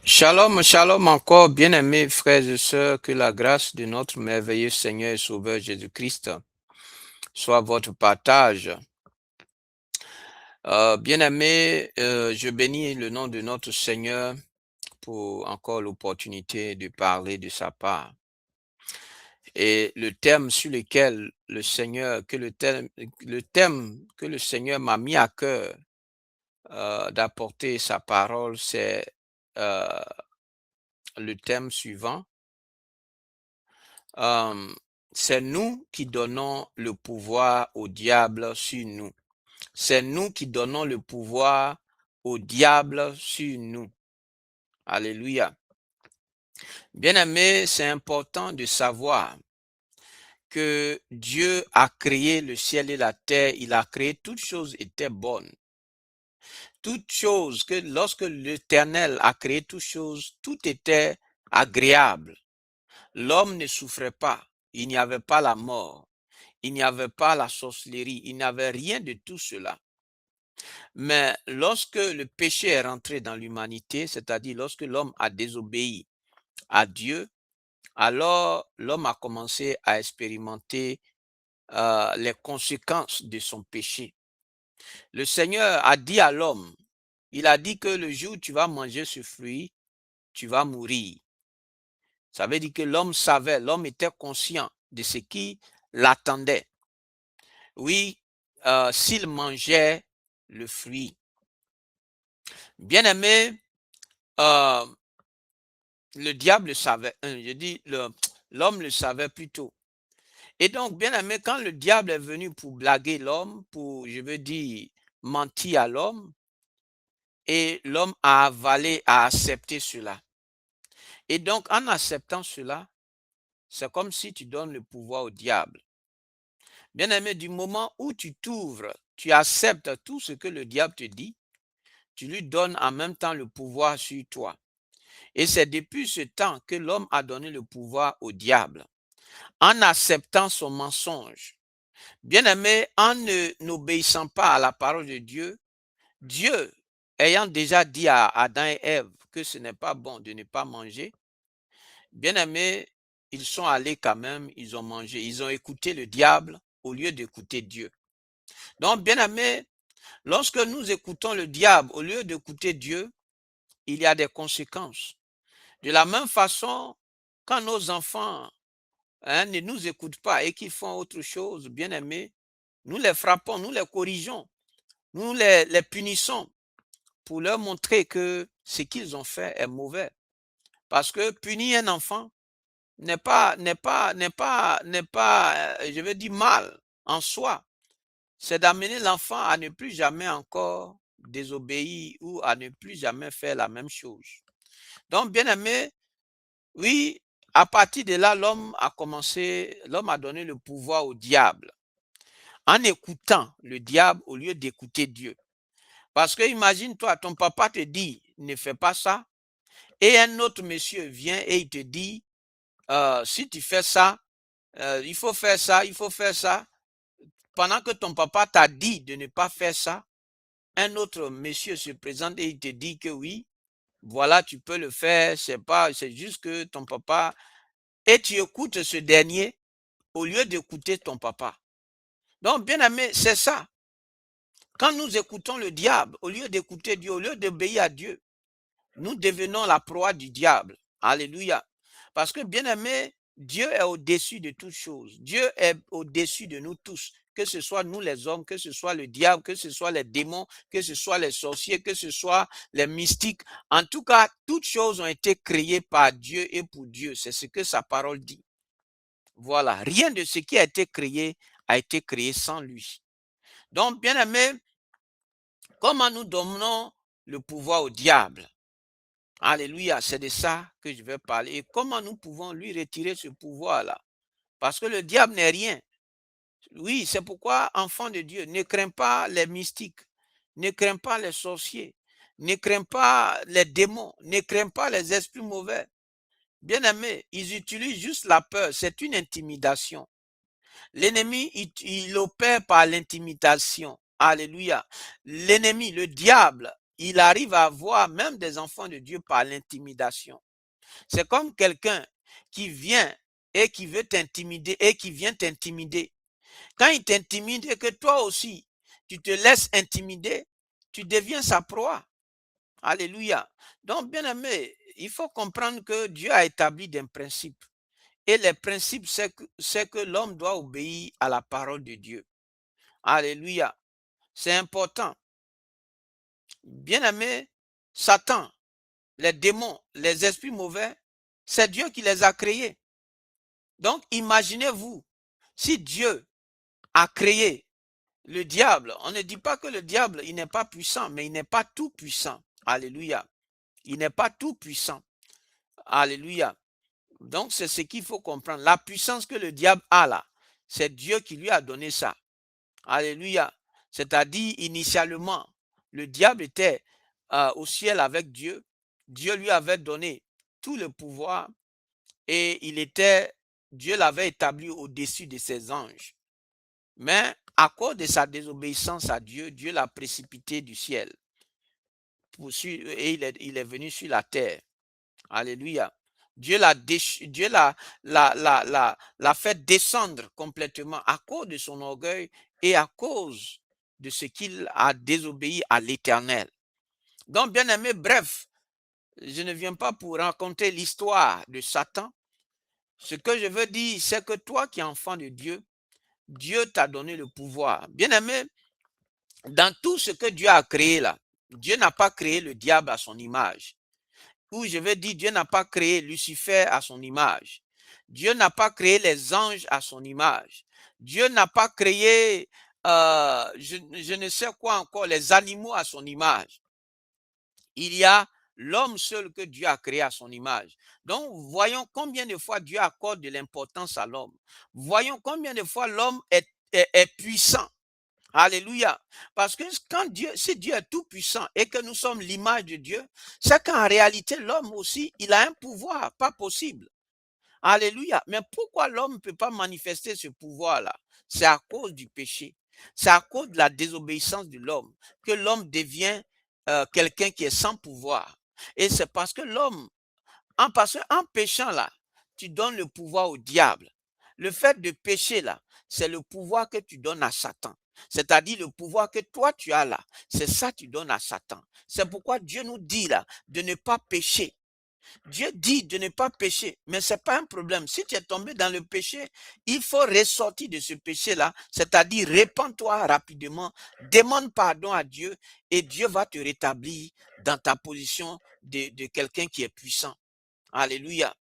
Shalom, shalom encore, bien-aimés frères et sœurs, que la grâce de notre merveilleux Seigneur et Sauveur Jésus-Christ soit votre partage. Bien-aimés, je bénis le nom de notre Seigneur pour encore l'opportunité de parler de sa part. Et le thème sur lequel le thème que le Seigneur m'a mis à cœur d'apporter sa parole, c'est euh, le thème suivant. Euh, c'est nous qui donnons le pouvoir au diable sur nous. C'est nous qui donnons le pouvoir au diable sur nous. Alléluia. Bien-aimé, c'est important de savoir que Dieu a créé le ciel et la terre. Il a créé toutes choses étaient bonnes. Toutes choses que lorsque l'Éternel a créé toutes choses, tout était agréable. L'homme ne souffrait pas. Il n'y avait pas la mort. Il n'y avait pas la sorcellerie, il n'y avait rien de tout cela. Mais lorsque le péché est rentré dans l'humanité, c'est-à-dire lorsque l'homme a désobéi à Dieu, alors l'homme a commencé à expérimenter les conséquences de son péché. Le Seigneur a dit à l'homme, il a dit que le jour où tu vas manger ce fruit, tu vas mourir. Ça veut dire que l'homme savait, l'homme était conscient de ce qui l'attendait. Oui, s'il mangeait le fruit. Bien-aimé, euh, le diable le savait, je dis, l'homme le savait plutôt. Et donc, bien-aimé, quand le diable est venu pour blaguer l'homme, pour, je veux dire, mentir à l'homme, et l'homme a avalé, a accepté cela. Et donc, en acceptant cela, c'est comme si tu donnes le pouvoir au diable. Bien-aimé, du moment où tu t'ouvres, tu acceptes tout ce que le diable te dit, tu lui donnes en même temps le pouvoir sur toi. Et c'est depuis ce temps que l'homme a donné le pouvoir au diable, en acceptant son mensonge. Bien-aimé, en n'obéissant pas à la parole de Dieu, Dieu, ayant déjà dit à Adam et Ève que ce n'est pas bon de ne pas manger, bien-aimé, ils sont allés quand même, ils ont mangé, ils ont écouté le diable au lieu d'écouter Dieu. Donc, bien-aimé, lorsque nous écoutons le diable au lieu d'écouter Dieu, il y a des conséquences. De la même façon, quand nos enfants ne nous écoutent pas et qu'ils font autre chose, bien aimé, nous les frappons, nous les corrigeons, nous les punissons pour leur montrer que ce qu'ils ont fait est mauvais. Parce que punir un enfant n'est pas, je veux dire, mal en soi. C'est d'amener l'enfant à ne plus jamais encore désobéir ou à ne plus jamais faire la même chose. Donc, bien aimé, oui, à partir de là, l'homme a donné le pouvoir au diable en écoutant le diable au lieu d'écouter Dieu. Parce que imagine-toi, ton papa te dit, ne fais pas ça, et un autre monsieur vient et il te dit, si tu fais ça, il faut faire ça, il faut faire ça. Pendant que ton papa t'a dit de ne pas faire ça, un autre monsieur se présente et il te dit que oui, voilà, tu peux le faire, c'est juste que ton papa, et tu écoutes ce dernier au lieu d'écouter ton papa. Donc, bien aimé, c'est ça. Quand nous écoutons le diable, au lieu d'écouter Dieu, au lieu d'obéir à Dieu, nous devenons la proie du diable. Alléluia. Parce que, bien aimé, Dieu est au-dessus de toutes choses. Dieu est au-dessus de nous tous. Que ce soit nous les hommes, que ce soit le diable, que ce soit les démons, que ce soit les sorciers, que ce soit les mystiques. En tout cas, toutes choses ont été créées par Dieu et pour Dieu. C'est ce que sa parole dit. Voilà. Rien de ce qui a été créé sans lui. Donc, bien aimé, comment nous donnons le pouvoir au diable? Alléluia, c'est de ça que je vais parler. Et comment nous pouvons lui retirer ce pouvoir-là? Parce que le diable n'est rien. Oui, c'est pourquoi, enfant de Dieu, ne crains pas les mystiques, ne crains pas les sorciers, ne crains pas les démons, ne crains pas les esprits mauvais. Bien aimé, ils utilisent juste la peur, c'est une intimidation. L'ennemi, il opère par l'intimidation. Alléluia. L'ennemi, le diable, il arrive à voir même des enfants de Dieu par l'intimidation. C'est comme quelqu'un qui vient et qui veut t'intimider et qui vient t'intimider. Quand il t'intimide et que toi aussi, tu te laisses intimider, tu deviens sa proie. Alléluia. Donc, bien aimé, il faut comprendre que Dieu a établi des principes. Et les principes, c'est que l'homme doit obéir à la parole de Dieu. Alléluia. C'est important. Bien aimé, Satan, les démons, les esprits mauvais, c'est Dieu qui les a créés. Donc, imaginez-vous, si Dieu a créé le diable, on ne dit pas que le diable, il n'est pas puissant, mais il n'est pas tout puissant. Alléluia. Il n'est pas tout puissant. Alléluia. Donc, c'est ce qu'il faut comprendre. La puissance que le diable a là, c'est Dieu qui lui a donné ça. Alléluia. C'est-à-dire, initialement, le diable était au ciel avec Dieu. Dieu lui avait donné tout le pouvoir et Dieu l'avait établi au-dessus de ses anges. Mais à cause de sa désobéissance à Dieu, Dieu l'a précipité du ciel. Et il est venu sur la terre. Alléluia. Dieu l'a fait descendre complètement à cause de son orgueil et à cause de ce qu'il a désobéi à l'Éternel. Donc, bien aimé, bref, je ne viens pas pour raconter l'histoire de Satan. Ce que je veux dire, c'est que toi qui es enfant de Dieu, Dieu t'a donné le pouvoir. Bien aimé, dans tout ce que Dieu a créé là, Dieu n'a pas créé le diable à son image. Ou je vais dire, Dieu n'a pas créé Lucifer à son image. Dieu n'a pas créé les anges à son image. Dieu n'a pas créé, je ne sais quoi encore, les animaux à son image. Il y a l'homme seul que Dieu a créé à son image. Donc, voyons combien de fois Dieu accorde de l'importance à l'homme. Voyons combien de fois l'homme est puissant. Alléluia. Parce que si Dieu est tout puissant et que nous sommes l'image de Dieu, c'est qu'en réalité, l'homme aussi, il a un pouvoir, pas possible. Alléluia. Mais pourquoi l'homme ne peut pas manifester ce pouvoir-là? C'est à cause du péché. C'est à cause de la désobéissance de l'homme que l'homme devient quelqu'un qui est sans pouvoir. Et c'est parce que l'homme, en péchant là, tu donnes le pouvoir au diable. Le fait de pécher là, c'est le pouvoir que tu donnes à Satan. C'est-à-dire le pouvoir que toi tu as là, c'est ça que tu donnes à Satan. C'est pourquoi Dieu nous dit là de ne pas pécher. Dieu dit de ne pas pécher, mais ce n'est pas un problème. Si tu es tombé dans le péché, il faut ressortir de ce péché-là, c'est-à-dire répands-toi rapidement, demande pardon à Dieu et Dieu va te rétablir dans ta position de quelqu'un qui est puissant. Alléluia.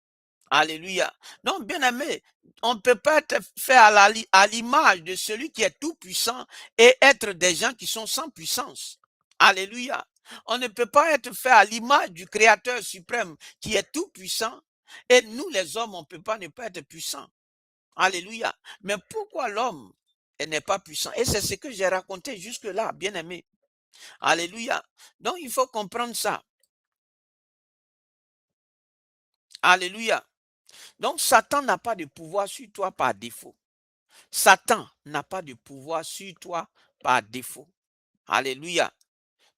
Alléluia. Donc, bien aimé, on ne peut pas être fait à l'image de celui qui est tout puissant et être des gens qui sont sans puissance. Alléluia. On ne peut pas être fait à l'image du Créateur suprême qui est tout puissant et nous les hommes, on ne peut pas ne pas être puissants. Alléluia. Mais pourquoi l'homme n'est pas puissant? Et c'est ce que j'ai raconté jusque-là, bien aimé. Alléluia. Donc, il faut comprendre ça. Alléluia. Donc, Satan n'a pas de pouvoir sur toi par défaut. Satan n'a pas de pouvoir sur toi par défaut. Alléluia.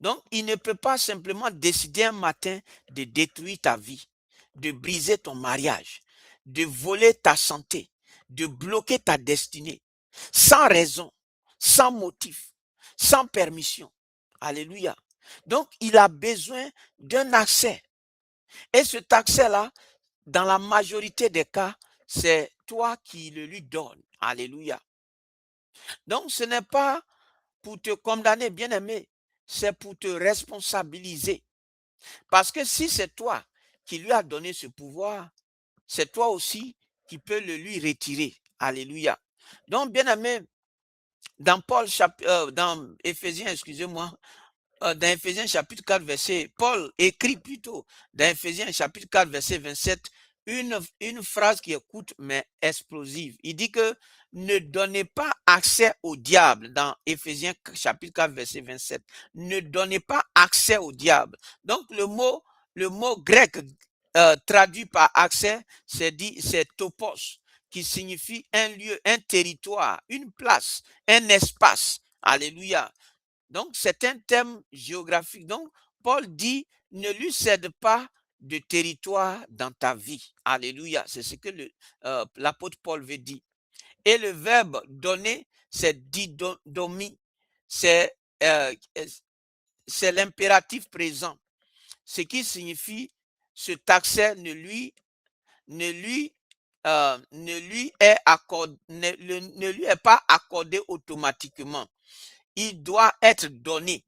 Donc, il ne peut pas simplement décider un matin de détruire ta vie, de briser ton mariage, de voler ta santé, de bloquer ta destinée, sans raison, sans motif, sans permission. Alléluia. Donc, il a besoin d'un accès. Et cet accès-là, dans la majorité des cas, c'est toi qui le lui donnes. Alléluia. Donc, ce n'est pas pour te condamner, bien-aimé, c'est pour te responsabiliser. Parce que si c'est toi qui lui as donné ce pouvoir, c'est toi aussi qui peux le lui retirer. Alléluia. Donc, bien-aimé, dans Éphésiens, excusez-moi, dans Éphésiens chapitre 4, Paul écrit plutôt dans Éphésiens chapitre 4, verset 27, une phrase qui est courte mais explosive. Il dit que ne donnez pas accès au diable dans Éphésiens chapitre 4, verset 27. Ne donnez pas accès au diable. Donc le mot grec traduit par accès, c'est topos, qui signifie un lieu, un territoire, une place, un espace. Alléluia. Donc, c'est un thème géographique. Donc, Paul dit, ne lui cède pas de territoire dans ta vie. Alléluia. C'est ce que l'apôtre Paul veut dire. Et le verbe donner, c'est didomi. C'est l'impératif présent. Ce qui signifie cet accès ne lui est pas accordé automatiquement. Il doit être donné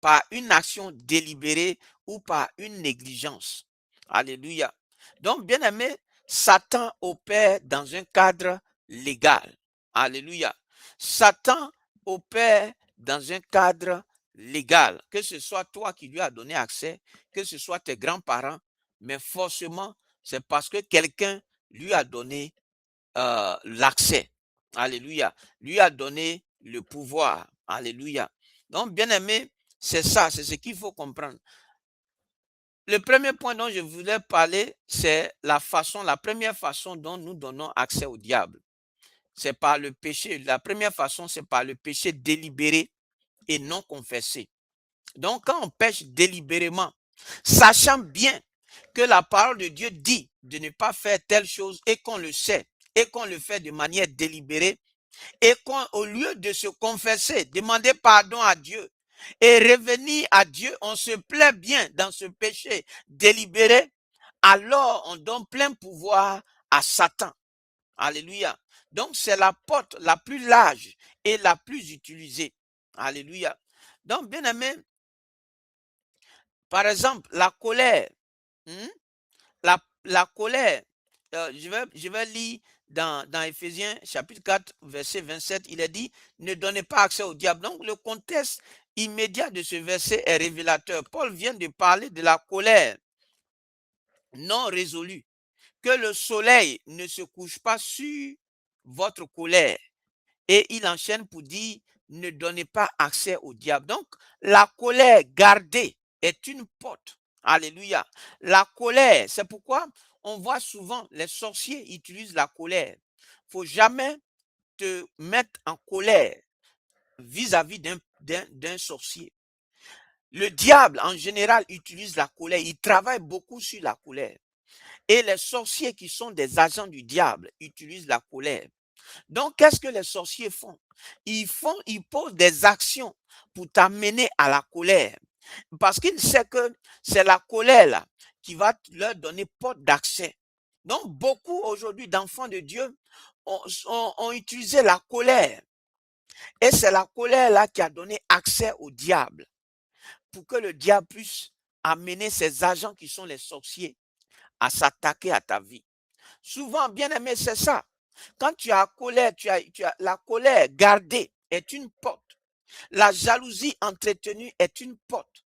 par une action délibérée ou par une négligence. Alléluia. Donc, bien aimé, Satan opère dans un cadre légal. Alléluia. Satan opère dans un cadre légal. Que ce soit toi qui lui as donné accès, que ce soit tes grands-parents, mais forcément, c'est parce que quelqu'un lui a donné l'accès. Alléluia. Lui a donné le pouvoir. Alléluia. Donc, bien aimé, c'est ça, c'est ce qu'il faut comprendre. Le premier point dont je voulais parler, c'est la première façon dont nous donnons accès au diable. C'est par le péché. La première façon, c'est par le péché délibéré et non confessé. Donc, quand on pêche délibérément, sachant bien que la parole de Dieu dit de ne pas faire telle chose et qu'on le sait et qu'on le fait de manière délibérée, et qu'au lieu de se confesser, demander pardon à Dieu et revenir à Dieu, on se plaît bien dans ce péché délibéré, alors on donne plein pouvoir à Satan. Alléluia. Donc c'est la porte la plus large et la plus utilisée. Alléluia. Donc bien aimé, par exemple, la colère. La colère, je vais lire dans Éphésiens chapitre 4, verset 27, il est dit, ne donnez pas accès au diable. Donc le contexte immédiat de ce verset est révélateur. Paul vient de parler de la colère non résolue, que le soleil ne se couche pas sur votre colère. Et il enchaîne pour dire, ne donnez pas accès au diable. Donc, la colère gardée est une porte. Alléluia. La colère, c'est pourquoi on voit souvent les sorciers utilisent la colère. Il ne faut jamais te mettre en colère vis-à-vis d'un sorcier. Le diable, en général, utilise la colère. Il travaille beaucoup sur la colère. Et les sorciers qui sont des agents du diable utilisent la colère. Donc, qu'est-ce que les sorciers font? Ils posent des actions pour t'amener à la colère. Parce qu'ils savent que c'est la colère là qui va leur donner porte d'accès. Donc, beaucoup aujourd'hui d'enfants de Dieu ont utilisé la colère. Et c'est la colère là qui a donné accès au diable. Pour que le diable puisse amener ses agents qui sont les sorciers à s'attaquer à ta vie. Souvent, bien aimé, c'est ça. Quand tu as colère, la colère gardée est une porte. La jalousie entretenue est une porte.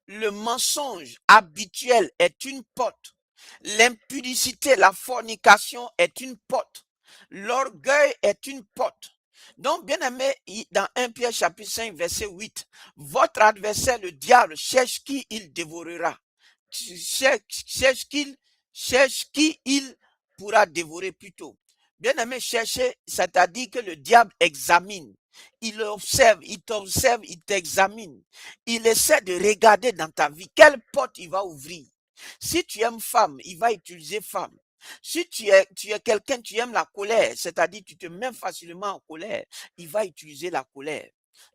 Le mensonge habituel est une porte. L'impudicité, la fornication est une porte. L'orgueil est une porte. Donc, bien aimé, dans 1 Pierre chapitre 5, verset 8, votre adversaire, le diable, cherche qui il dévorera. Cherche qui il pourra dévorer plutôt. Bien aimé, chercher, c'est-à-dire que le diable examine. Il observe, il t'observe, il t'examine. Il essaie de regarder dans ta vie quelle porte il va ouvrir. Si tu aimes femme, il va utiliser femme. Si tu es quelqu'un, tu aimes la colère, c'est-à-dire tu te mets facilement en colère, il va utiliser la colère.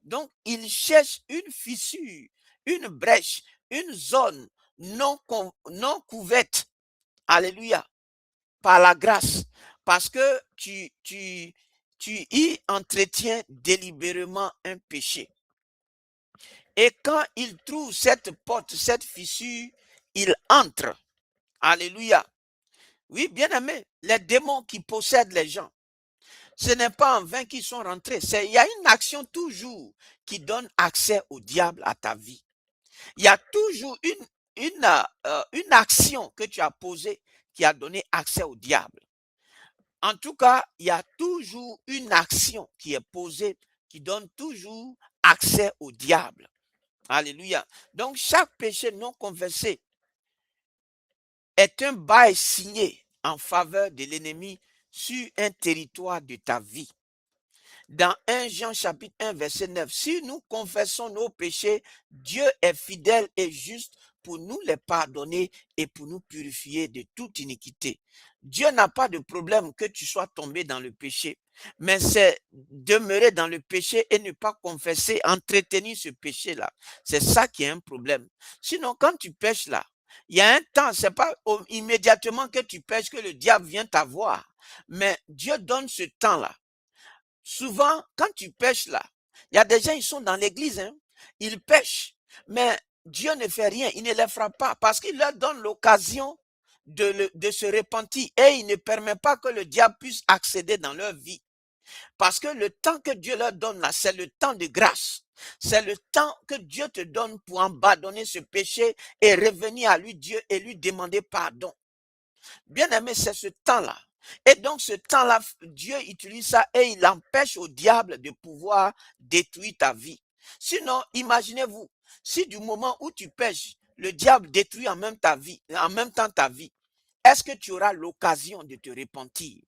Donc, il cherche une fissure, une brèche, une zone non couverte. Alléluia. Par la grâce. Parce que tu y entretiens délibérément un péché. Et quand il trouve cette porte, cette fissure, il entre. Alléluia. Oui, bien aimé, les démons qui possèdent les gens, ce n'est pas en vain qu'ils sont rentrés. Il y a une action toujours qui donne accès au diable à ta vie. Il y a toujours une action que tu as posée qui a donné accès au diable. En tout cas, il y a toujours une action qui est posée qui donne toujours accès au diable. Alléluia. Donc, chaque péché non confessé est un bail signé en faveur de l'ennemi sur un territoire de ta vie. Dans 1 Jean chapitre 1 verset 9, si nous confessons nos péchés, Dieu est fidèle et juste pour nous les pardonner et pour nous purifier de toute iniquité. Dieu n'a pas de problème que tu sois tombé dans le péché, mais c'est demeurer dans le péché et ne pas confesser, entretenir ce péché-là. C'est ça qui est un problème. Sinon, quand tu pêches là, il y a un temps, c'est pas immédiatement que tu pêches que le diable vient t'avoir, mais Dieu donne ce temps-là. Souvent, quand tu pêches là, il y a des gens, ils sont dans l'église, hein, ils pêchent, mais Dieu ne fait rien, il ne les frappe pas parce qu'il leur donne l'occasion de se repentir et il ne permet pas que le diable puisse accéder dans leur vie. Parce que le temps que Dieu leur donne là, c'est le temps de grâce. C'est le temps que Dieu te donne pour abandonner ce péché et revenir à lui, Dieu, et lui demander pardon. Bien aimé, c'est ce temps-là. Et donc, ce temps-là, Dieu utilise ça et il empêche au diable de pouvoir détruire ta vie. Sinon, imaginez-vous, si du moment où tu pêches, le diable détruit en même temps ta vie, est-ce que tu auras l'occasion de te repentir?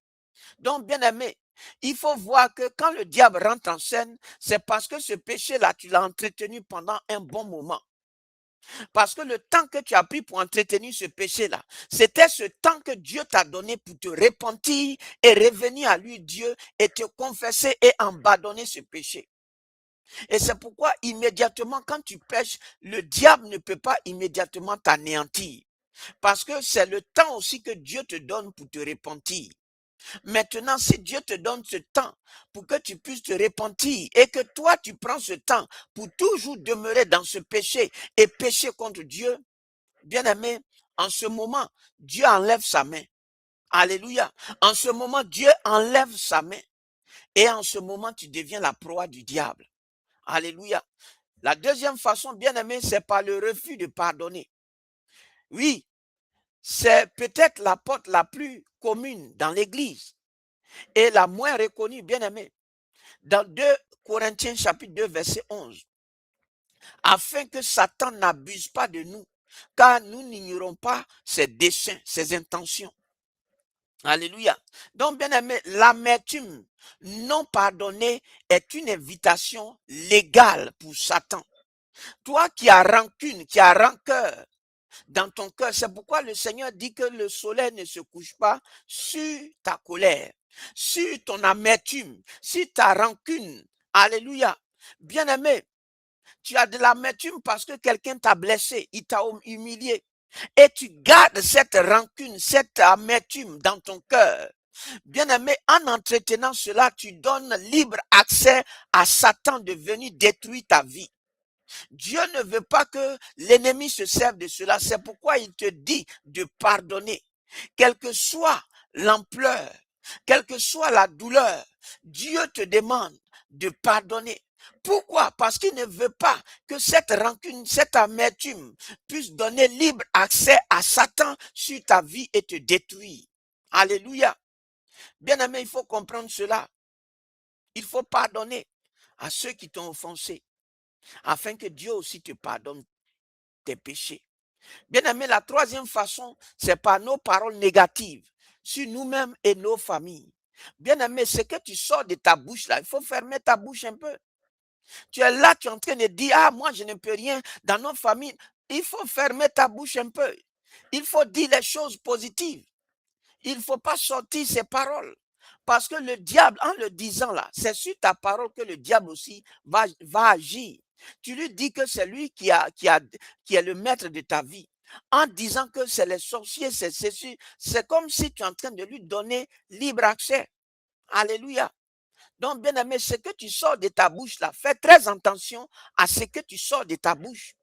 Donc, bien aimé, il faut voir que quand le diable rentre en scène, c'est parce que ce péché-là, tu l'as entretenu pendant un bon moment. Parce que le temps que tu as pris pour entretenir ce péché-là, c'était ce temps que Dieu t'a donné pour te repentir et revenir à lui, Dieu, et te confesser et abandonner ce péché. Et c'est pourquoi immédiatement, quand tu pêches, le diable ne peut pas immédiatement t'anéantir. Parce que c'est le temps aussi que Dieu te donne pour te repentir. Maintenant, si Dieu te donne ce temps pour que tu puisses te repentir et que toi, tu prends ce temps pour toujours demeurer dans ce péché et pécher contre Dieu, bien aimé, en ce moment, Dieu enlève sa main. Alléluia. En ce moment, Dieu enlève sa main. Et en ce moment, tu deviens la proie du diable. Alléluia. La deuxième façon, bien aimé, c'est par le refus de pardonner. Oui, c'est peut-être la porte la plus commune dans l'église et la moins reconnue, bien aimé. Dans 2 Corinthiens chapitre 2 verset 11, afin que Satan n'abuse pas de nous, car nous n'ignorons pas ses desseins, ses intentions. Alléluia. Donc, bien aimé, l'amertume non pardonnée est une invitation légale pour Satan. Toi qui as rancune, qui as rancœur dans ton cœur, c'est pourquoi le Seigneur dit que le soleil ne se couche pas sur ta colère, sur ton amertume, sur ta rancune. Alléluia. Bien aimé, tu as de l'amertume parce que quelqu'un t'a blessé, il t'a humilié. Et tu gardes cette rancune, cette amertume dans ton cœur. Bien aimé, en entretenant cela, tu donnes libre accès à Satan de venir détruire ta vie. Dieu ne veut pas que l'ennemi se serve de cela. C'est pourquoi il te dit de pardonner. Quelle que soit l'ampleur, quelle que soit la douleur, Dieu te demande de pardonner. Pourquoi? Parce qu'il ne veut pas que cette rancune, cette amertume puisse donner libre accès à Satan sur ta vie et te détruire. Alléluia. Bien aimé, il faut comprendre cela. Il faut pardonner à ceux qui t'ont offensé, afin que Dieu aussi te pardonne tes péchés. Bien aimé, la troisième façon, c'est par nos paroles négatives sur nous-mêmes et nos familles. Bien aimé, ce que tu sors de ta bouche là, il faut fermer ta bouche un peu. Tu es là, tu es en train de dire, ah, moi je ne peux rien dans notre famille. Il faut fermer ta bouche un peu. Il faut dire les choses positives. Il ne faut pas sortir ces paroles. Parce que le diable, en le disant là, c'est sur ta parole que le diable aussi va agir. Tu lui dis que c'est lui qui est le maître de ta vie. En disant que c'est les sorciers, c'est comme si tu es en train de lui donner libre accès. Alléluia. Donc, bien aimé, ce que tu sors de ta bouche là, fais très attention à ce que tu sors de ta bouche.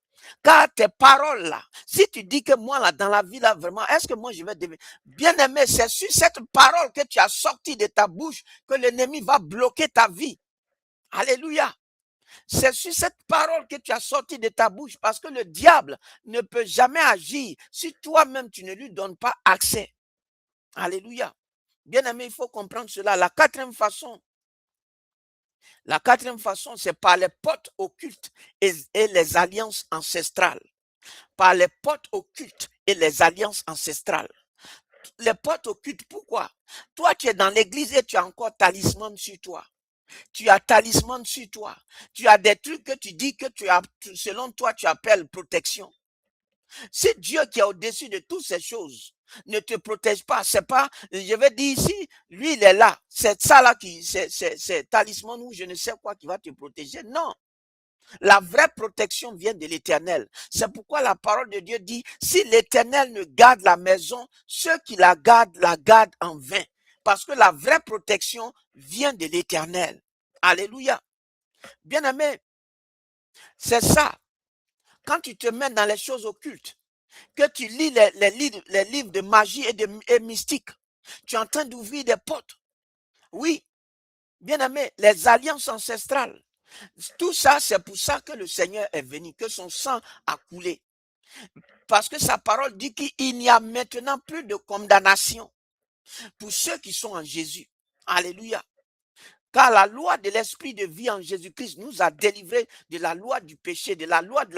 Car tes paroles là, si tu dis que moi là, dans la vie là, vraiment, est-ce que moi je vais devenir bien aimé, c'est sur cette parole que tu as sorti de ta bouche que l'ennemi va bloquer ta vie. Alléluia. C'est sur cette parole que tu as sorti de ta bouche parce que le diable ne peut jamais agir si toi-même tu ne lui donnes pas accès. Alléluia. Bien aimé, il faut comprendre cela. La quatrième façon, c'est par les portes occultes et les alliances ancestrales. Par les portes occultes et les alliances ancestrales. Les portes occultes, pourquoi? Toi, tu es dans l'église et tu as encore talisman sur toi. Tu as talisman sur toi. Tu as des trucs que tu dis que tu as, selon toi, tu appelles protection. Si Dieu qui est au-dessus de toutes ces choses ne te protège pas, c'est pas, je vais dire ici, lui il est là, c'est ça là qui, c'est talisman ou je ne sais quoi qui va te protéger. Non. La vraie protection vient de l'Éternel. C'est pourquoi la parole de Dieu dit, si l'Éternel ne garde la maison, ceux qui la gardent en vain. Parce que la vraie protection vient de l'Éternel. Alléluia. Bien-aimé, c'est ça. Quand tu te mets dans les choses occultes, que tu lis les livres de magie et mystique, tu es en train d'ouvrir des portes. Oui, bien-aimé, les alliances ancestrales. Tout ça, c'est pour ça que le Seigneur est venu, que son sang a coulé. Parce que sa parole dit qu'il n'y a maintenant plus de condamnation pour ceux qui sont en Jésus. Alléluia. Car la loi de l'esprit de vie en Jésus-Christ nous a délivrés de la loi du péché, de la loi de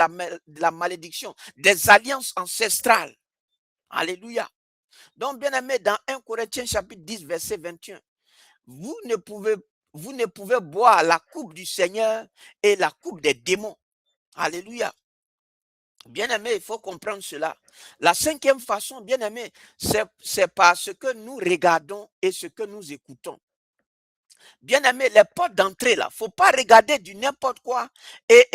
la malédiction, des alliances ancestrales. Alléluia. Donc, bien aimé, dans 1 Corinthiens chapitre 10, verset 21, vous ne pouvez boire la coupe du Seigneur et la coupe des démons. Alléluia. Bien-aimé, il faut comprendre cela. La cinquième façon, bien-aimé, c'est par ce que nous regardons et ce que nous écoutons. Bien-aimé, les portes d'entrée, là, faut pas regarder du n'importe quoi et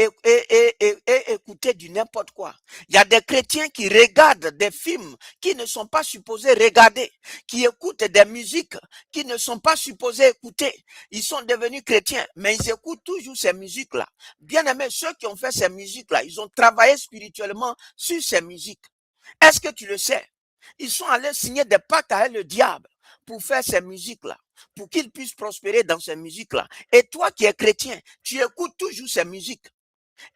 écouter du n'importe quoi. Il y a des chrétiens qui regardent des films qui ne sont pas supposés regarder, qui écoutent des musiques qui ne sont pas supposés écouter. Ils sont devenus chrétiens, mais ils écoutent toujours ces musiques-là. Bien-aimé, ceux qui ont fait ces musiques-là, ils ont travaillé spirituellement sur ces musiques. Est-ce que tu le sais? Ils sont allés signer des pactes avec le diable pour faire ces musiques-là, pour qu'ils puissent prospérer dans ces musiques-là. Et toi qui es chrétien, tu écoutes toujours ces musiques.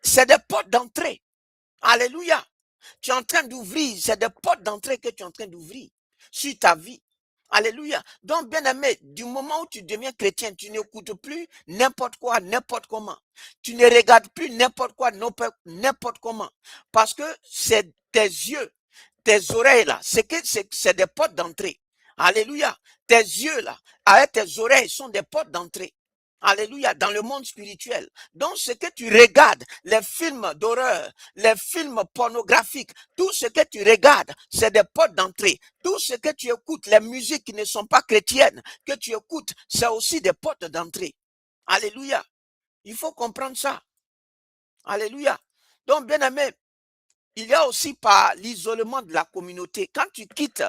C'est des portes d'entrée. Alléluia. Tu es en train d'ouvrir, c'est des portes d'entrée que tu es en train d'ouvrir sur ta vie. Alléluia. Donc, bien aimé, du moment où tu deviens chrétien, tu n'écoutes plus n'importe quoi, n'importe comment. Tu ne regardes plus n'importe quoi, n'importe comment. Parce que c'est tes yeux, tes oreilles là, c'est des portes d'entrée. Alléluia. Tes yeux là, avec tes oreilles sont des portes d'entrée. Alléluia, dans le monde spirituel. Donc, ce que tu regardes, les films d'horreur, les films pornographiques, tout ce que tu regardes, c'est des portes d'entrée. Tout ce que tu écoutes, les musiques qui ne sont pas chrétiennes, que tu écoutes, c'est aussi des portes d'entrée. Alléluia. Il faut comprendre ça. Alléluia. Donc, bien aimé, il y a aussi par l'isolement de la communauté. Quand tu quittes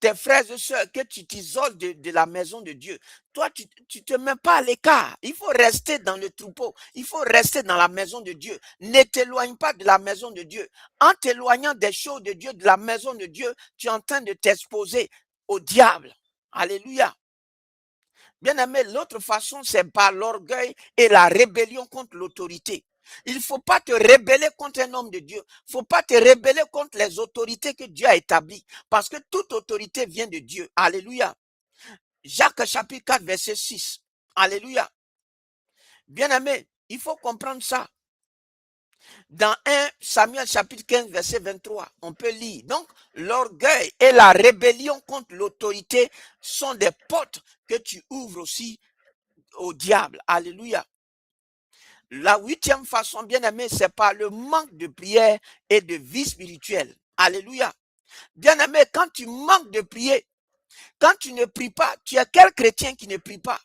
tes frères et sœurs, que tu t'isoles de la maison de Dieu, toi, tu ne te mets pas à l'écart. Il faut rester dans le troupeau. Il faut rester dans la maison de Dieu. Ne t'éloigne pas de la maison de Dieu. En t'éloignant des choses de Dieu, de la maison de Dieu, tu es en train de t'exposer au diable. Alléluia. Bien aimé, l'autre façon, c'est par l'orgueil et la rébellion contre l'autorité. Il ne faut pas te rebeller contre un homme de Dieu. Il ne faut pas te rebeller contre les autorités que Dieu a établies. Parce que toute autorité vient de Dieu. Alléluia. Jacques chapitre 4, verset 6. Alléluia. Bien-aimé, il faut comprendre ça. Dans 1 Samuel chapitre 15, verset 23, on peut lire. Donc, l'orgueil et la rébellion contre l'autorité sont des portes que tu ouvres aussi au diable. Alléluia. La huitième façon, bien aimé, c'est par le manque de prière et de vie spirituelle. Alléluia. Bien aimé, quand tu manques de prier, quand tu ne pries pas, tu es quel chrétien qui ne prie pas?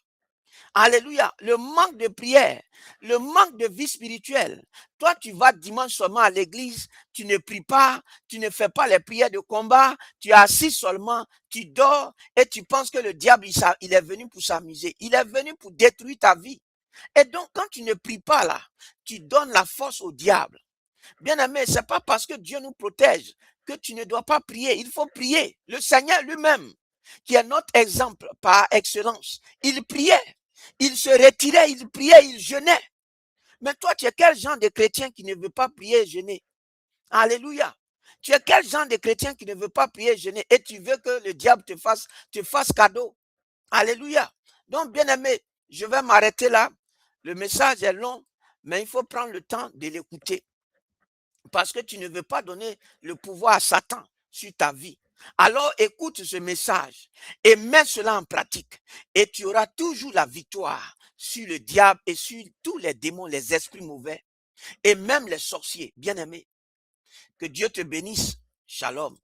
Alléluia. Le manque de prière, le manque de vie spirituelle. Toi, tu vas dimanche seulement à l'église, tu ne pries pas, tu ne fais pas les prières de combat, tu es assis seulement, tu dors et tu penses que le diable, il est venu pour s'amuser. Il est venu pour détruire ta vie. Et donc, quand tu ne pries pas là, tu donnes la force au diable. Bien aimé, c'est pas parce que Dieu nous protège que tu ne dois pas prier. Il faut prier. Le Seigneur lui-même, qui est notre exemple par excellence, il priait. Il se retirait, il priait, il jeûnait. Mais toi, tu es quel genre de chrétien qui ne veut pas prier et jeûner? Alléluia. Tu es quel genre de chrétien qui ne veut pas prier et jeûner et tu veux que le diable te fasse cadeau? Alléluia. Donc, bien aimé, je vais m'arrêter là. Le message est long, mais il faut prendre le temps de l'écouter. Parce que tu ne veux pas donner le pouvoir à Satan sur ta vie. Alors écoute ce message et mets cela en pratique et tu auras toujours la victoire sur le diable et sur tous les démons, les esprits mauvais et même les sorciers. Bien-aimés, que Dieu te bénisse. Shalom.